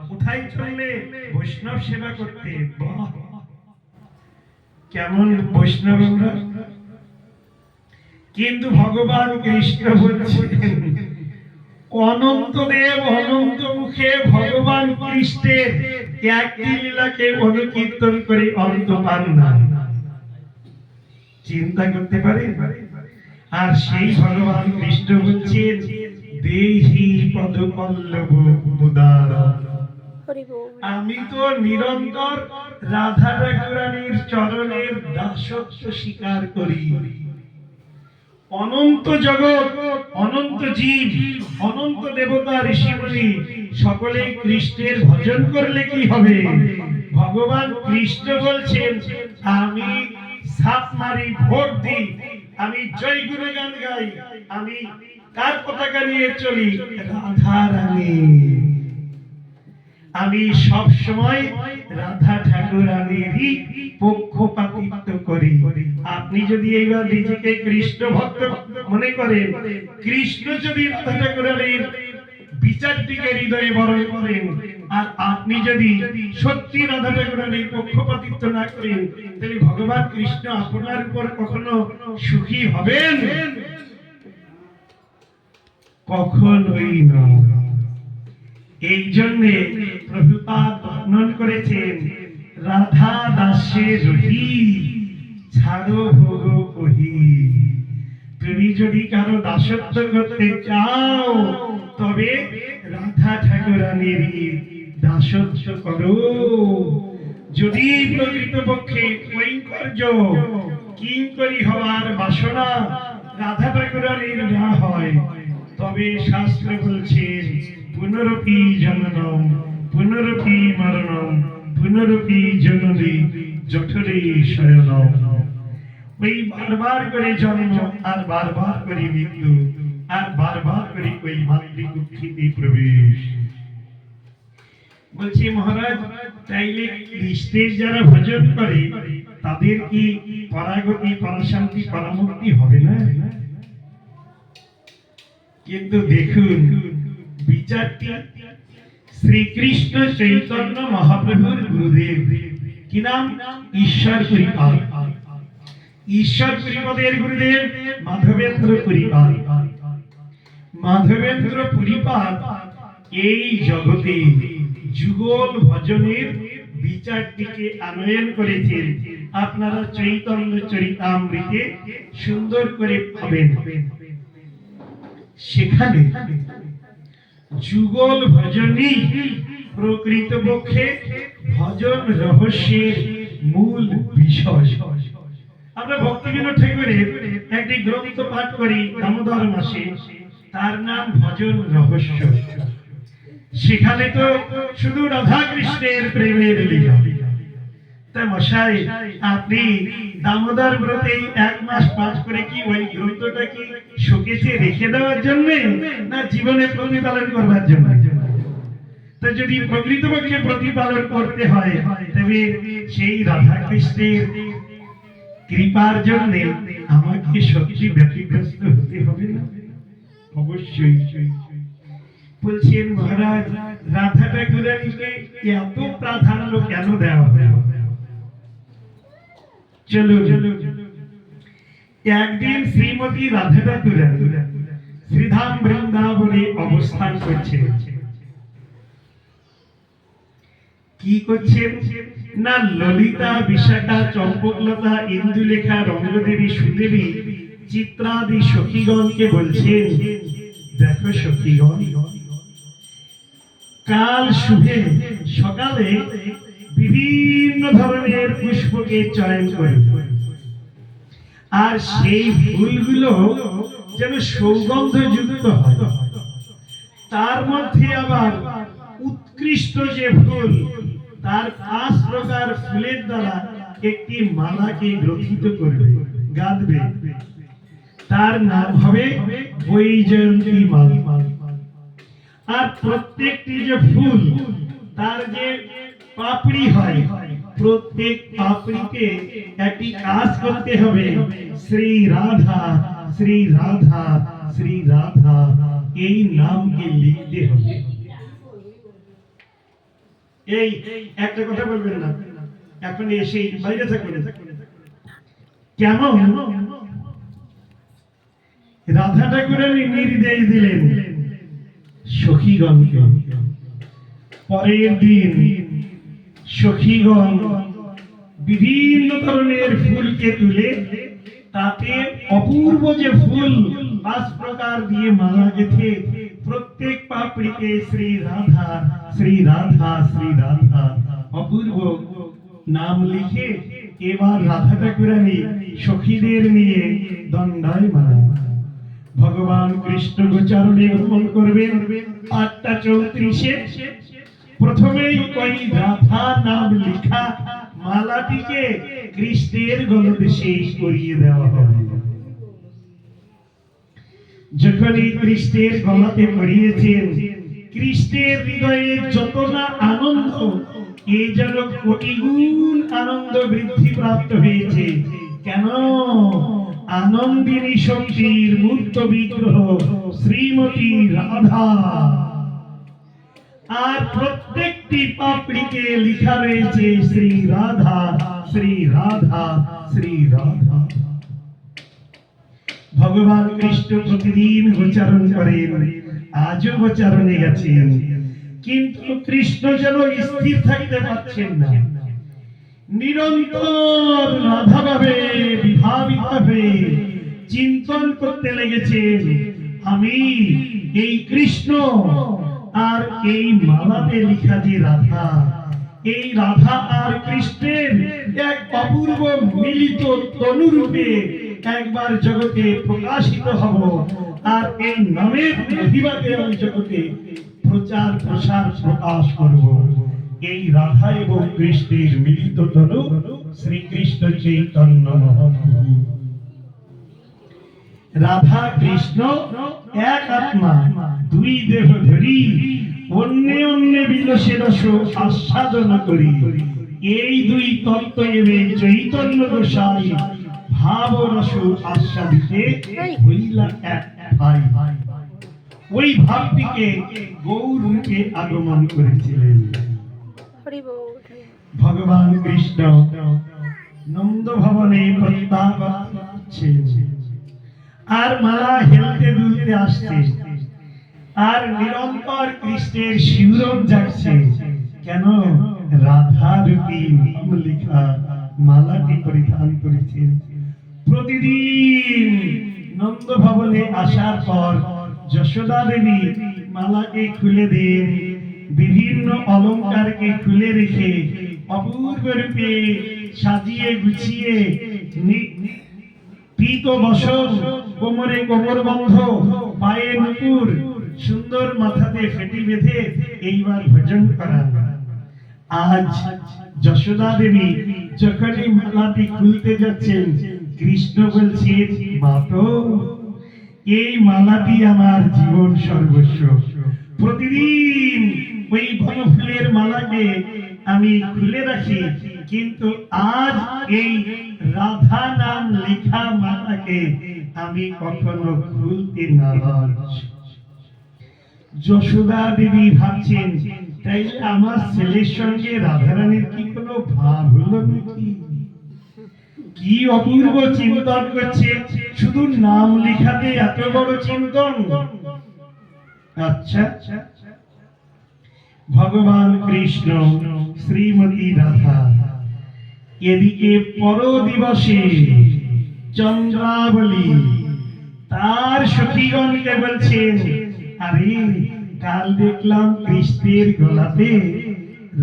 কোথায় চললে বৈষ্ণব সেবা করতে, কেমন বৈষ্ণব আমরা। কিন্তু ভগবান কৃষ্ণ বলছেন অনন্তদেব অনন্ত মুখে ভগবান কৃষ্ণের একটি লীলাকে অনুকীর্তন করে অন্ত পান না। চিন্তা করতে পারে। আর সেই ভগবান কৃষ্ণ বলছেন দেহি পদপল্লব মুদার। আমি তো নিরন্তর রাধা ঠাকুরানীর চরণের দাসত্ব স্বীকার করি। অনন্ত জগৎ, অনন্ত জীব, অনন্ত দেবতা, ঋষিমুনি সকলে কৃষ্ণের ভজন করলে কি হবে? ভগবান কৃষ্ণ বলছেন আমি সাপ মারি, ভোট দিই, আমি জয় গুণগান গাই, আমি কার পতাকা নিয়ে চলি? রাধা রানী। আমি সব সময় রাধা ঠাকুরানীরই পক্ষপাতিত্ব করি। আপনি যদি এইবার নিজেকে কৃষ্ণ ভক্ত মনে করেন, কৃষ্ণ যদি রাধা ঠাকুরানীর বিচারটিকে হৃদয়ে বরণ করেন, আর আপনি যদি সত্যি রাধা ঠাকুরানীর পক্ষপাতিত্ব না করেন, তাহলে ভগবান কৃষ্ণ আপনার উপর কখনো সুখী হবেন? কখনোই না। এই জন্য প্রভুপাদ বর্ণন করেছেন রাধা দাসে রহি ছাড়ো ভোগ কহি। তুমি যদি কারো দাসত্ব করতে চাও তবে রাধা ঠাকুরানীর দাসত্ব করো। যদি প্রকৃতপক্ষে কৈঙ্কর্য কিঙ্করী হওয়ার বাসনা রাধা ঠাকুরানীর না হয়, তবে শাস্ত্র বলছেন পুনরপি জননম পুনরপি মরণম পুনরপি জননী জঠরে শয়নম। ওই বারবার করে জন্ম, আর বারবার করে মৃত্যু, আর বারবার করে ওই মাতৃকুক্ষিতে প্রবেশ। বলছি মহারাজ, তাইলে কৃষ্ণের যারা ভজন করে তাদের কি পরাগতি, পরাশান্তি, পরামুক্তি হবে না? কিন্তু দেখুন বিচারটি শ্রীকৃষ্ণ চৈতন্য মহাপ্রভুর গুরুদেব, কি নাম? ঈশ্বর পরিপাল। ঈশ্বর পরিপদের গুরুদেব মাধবেন্দ্র পরিপাল। মাধবেন্দ্র পরিপাল এই জগতে যুগল ভজনের বিচারটিকে আনয়ন করেছেন। আপনারা চৈতন্য চরিতামৃতে সুন্দর করে পাবেন। সেখানে যুগল ভজনই প্রকৃতপক্ষে ভজন রহস্যের মূল বিষয়। আমরা ভক্তিবিনোদ ঠাকুরের একটি গ্রন্থ পাঠ করি দামোদর মাসে, তার নাম ভজন রহস্য। সেখানে তো শুধু রাধা কৃষ্ণের প্রেমের লীলা। তা মশাই, আপনি দামোদর ব্রতে 1 মাস পাঠ করে কি ওই গ্রন্থটা কি শোকেসে রেখে দেওয়ার জন্য, না জীবনে প্রতিপালন করবার জন্য? তো যদি প্রকৃতপক্ষে প্রতিপালন করতে হয়, তবে সেই রাধা কৃষ্ণের কৃপার জন্য আমাকে সত্যি ব্যতিগ্রস্ত হতে হবে না? অবশ্যই। বলছেন মহারাজ, রাধা ঠাকুরানীকে এত প্রাধান্য কেন দেওয়া হয়? চলো, একদিন শ্রীমতী রাধা ঠাকুরানী শ্রীধাম বৃন্দাবনে অবস্থান করছেন। কি করছেন না, ললিতা, বিশাখা, চম্পকলতা, ইন্দুলেখা, রঙ্গদেবী, সুদেবী, চিত্রাদি সখীগণকে বলছেন, দেখো সখীগণ, কাল শুভে সকালে বিভিন্ন ধরনের পুষ্পকে চয়ন করে, আর সেই ফুলগুলো যেন সৌগন্ধযুক্ত হয়। তার মধ্যে আবার উৎকৃষ্ট যে ফুল, তার 5 প্রকার ফুলের দ্বারা একটি মালাকে গ্রথিত করবে, গাঁথবে। তার নাম হবে বৈজয়ন্তী মালা। আর প্রত্যেকটি যে ফুল, তার যে পাপড়ি হয়, প্রত্যেক পাপড়িতে একটি কাজ করতে হবে, শ্রী রাধা শ্রী রাধা শ্রী রাধা, এই নামকে লিখতে হবে। এই একটা কথা বলবেন না, এখন এসে বাইরে থাকবেন। কেমন রাধা ঠাকুরের নির্দেশ দিলেন সখীগণকে। পরের দিন সখীগণ বিভিন্ন ধরনের ফুলকে তুলে তাতে অপূর্ব যে ফুল 5 প্রকার দিয়ে মালা গেঁথে প্রত্যেক পাপড়িতে শ্রী রাধা শ্রী রাধা শ্রী রাধা অপূর্ব নাম লিখে এবার রাধা ঠাকুরানী সখীদের নিয়ে দণ্ডায়মান। ভগবান কৃষ্ণ গোচারণে গমন করবেন 8:34-এ। প্রথমেই ওই রাধা নাম লেখা মালাটিকে কৃষ্ণের গলদেশে পরিয়ে দেওয়া হবে। যখনই কৃষ্ণের গলাতে পরিয়েছেন, কৃষ্ণের হৃদয়ে যত না আনন্দ, এই যেন কোটি গুণ আনন্দ বৃদ্ধি প্রাপ্ত হয়েছে। কেন? আনন্দিনী শক্তির মূর্ত বিগ্রহ শ্রীমতী রাধা, আর প্রত্যেকটি পাপড়িতে লেখা রয়েছে শ্রী রাধা শ্রী রাধা শ্রী রাধা। ভগবান কৃষ্ণ প্রতিদিন গোচারণ করেন, আজও গোচারণে গেছেন, কিন্তু কৃষ্ণ যেন স্থির থাকতে পারছেন না। নিরন্তর রাধা ভাবে বিভাবিত হয়ে চিন্তন করতে লেগেছেন, আমি এই কৃষ্ণ আর এই মালাতে লেখা যে রাধা, এই রাধা আর কৃষ্ণের এক অপূর্ব মিলিত তনুরূপে একবার জগতে প্রকাশিত হব, আর এই নামের মহিমাকে আমি জগতে প্রচার প্রসার প্রকাশ করব। এই রাধা এবং কৃষ্ণের মিলিত তনু শ্রীকৃষ্ণ চৈতন্য মহাপ্রভু। রাধা কৃষ্ণ এক আত্মা, দুই দেহ ধরি অন্যে অন্যে বিলসে রস আস্বাদন করি। এই দুই তত্ত্ব এবে চৈতন্য গোসাই ভাব রস আস্বাদিতে হইলা এক ভাই। ওই ভাবটিকে গৌর রূপে আগমন করেছিলেন। ভগবান কৃষ্ণ নন্দ ভবনে প্রত্যাগত, আর মালা হেলতে দুলতে আসছে, আর নিরন্তর কৃষ্ণের শিউরণ জাগছে। কেন? রাধা রূপী নাম লেখা মালাটি পরিধান করেছেন। প্রতিদিন নন্দ ভবনে আসার পর যশোদা দেবী মালাকে খুলে দেন, বিভিন্ন অলংকারকে খুলে রেখে অপূর্ব রূপে সাজিয়ে গুছিয়ে পীত বসন, কোমরে কোমর বন্ধ, পায়ে নুপুর, সুন্দর মাথাতে ফেটি বেঁধে এইবার ভজন করা। আজ যশোদা দেবী যখনই মালাটি খুলতে যাচ্ছেন, কৃষ্ণ বলছেন, মাতো এই মালাটি আমার জীবন সর্বস্ব। প্রতিদিন ওই বনফুলের মালাকে আমি খুলে রাখি, কিন্তু আজ এই রাধা নাম লেখা মালাকে আমি কখনো খুলতে নারাজ। যশোদা দেবী ভাবছেন, তাইলে আমার ছেলের সঙ্গে রাধারানীর কি কোনো ভাব হলো নাকি? কি অপূর্ব চিন্তন করছে, শুধু নাম লেখাতে এত বড় চিন্তন। আচ্ছা, ভগবান কৃষ্ণ শ্রীমতী রাধা এদিকে পর দিবসে চন্দ্রাবলী তার সখীগণকে বলছেন, আরে কাল দেখলাম কৃষ্ণের গলাতে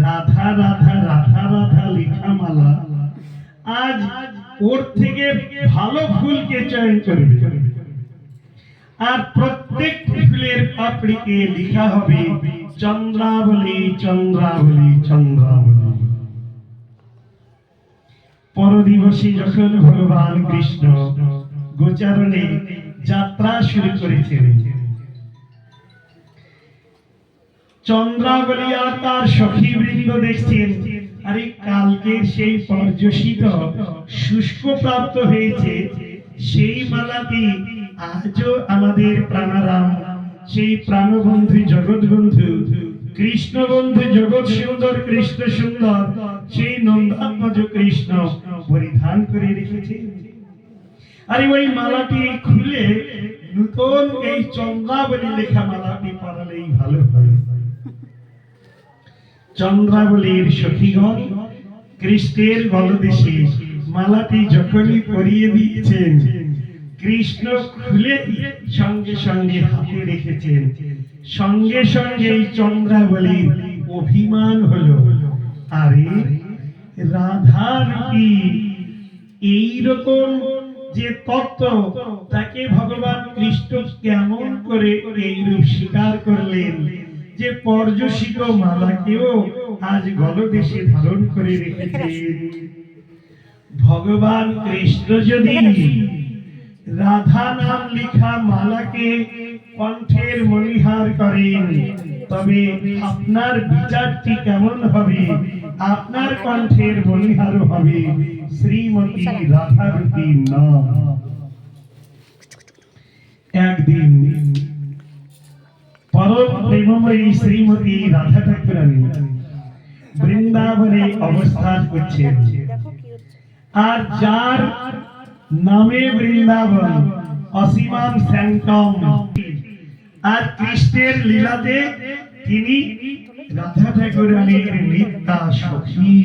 রাধা রাধা রাধা রাধা লেখা মালা, আজ ওর থেকে ভালো ফুলকে চয়ন করবে, আর প্রত্যেক ফুলের পাপড়িতে লেখা হবে চন্দ্রাবলী চন্দ্রাবলী চন্দ্রাবলী। পর দিবসে যখন ভগবান কৃষ্ণ গোচারণে যাত্রা শুরু করেছেন, চন্দ্রাবলী আর তার সখী বৃন্দ দেখছেন, আরে কালকের সেই পর্যশিত শুষ্ক প্রাপ্ত হয়েছে, সেই মালাটি আজও আমাদের প্রাণারাম, সেই প্রাণবন্ধু জগৎবন্ধু কৃষ্ণ বন্ধু জগৎ সুন্দর কৃষ্ণ সুন্দর সেই নন্দাত্মজ কৃষ্ণ পরিধান করে রেখেছে। আর ওই মালাটি খুলে নতুন এই চন্দ্রাবলী লেখা মালাটি পরালেই ভালো হয়। চন্দ্রাবলীর সখীগণ কৃষ্ণের গলদেশে মালাটি যখনই পরিয়ে দিয়েছেন, কৃষ্ণ খুলে সঙ্গে সঙ্গে হাতে রেখেছেন। সঙ্গে সঙ্গে এই চন্দ্রাবলীর অভিমান হলো, আরে রাধার কি এইরকম যে তত্ত্ব, তাকে ভগবান কৃষ্ণ কেমন করে এইরূপ স্বীকার করলেন যে পর্যশিত মালাকেও আজ গলদেশে ধারণ করে রেখেছেন। ভগবান কৃষ্ণ যদি রাধা নাম লিখা মালাকে কণ্ঠের মণিহার করেন, তবে আপনার বিচারটি কেমন হবে? আপনার কণ্ঠের মণিহার হবে শ্রীমতী রাধারূপী নাম। একদিন পরম প্রেমময়ী শ্রীমতী রাধা ঠাকুরানী বৃন্দাবনে অবস্থান করছেন। আর যার নামে বৃন্দাবন, অসীমান স্যান্টম, আর কৃষ্ণের লীলাতে তিনি রাধা ঠাকুরানীর নিত্যা সখী।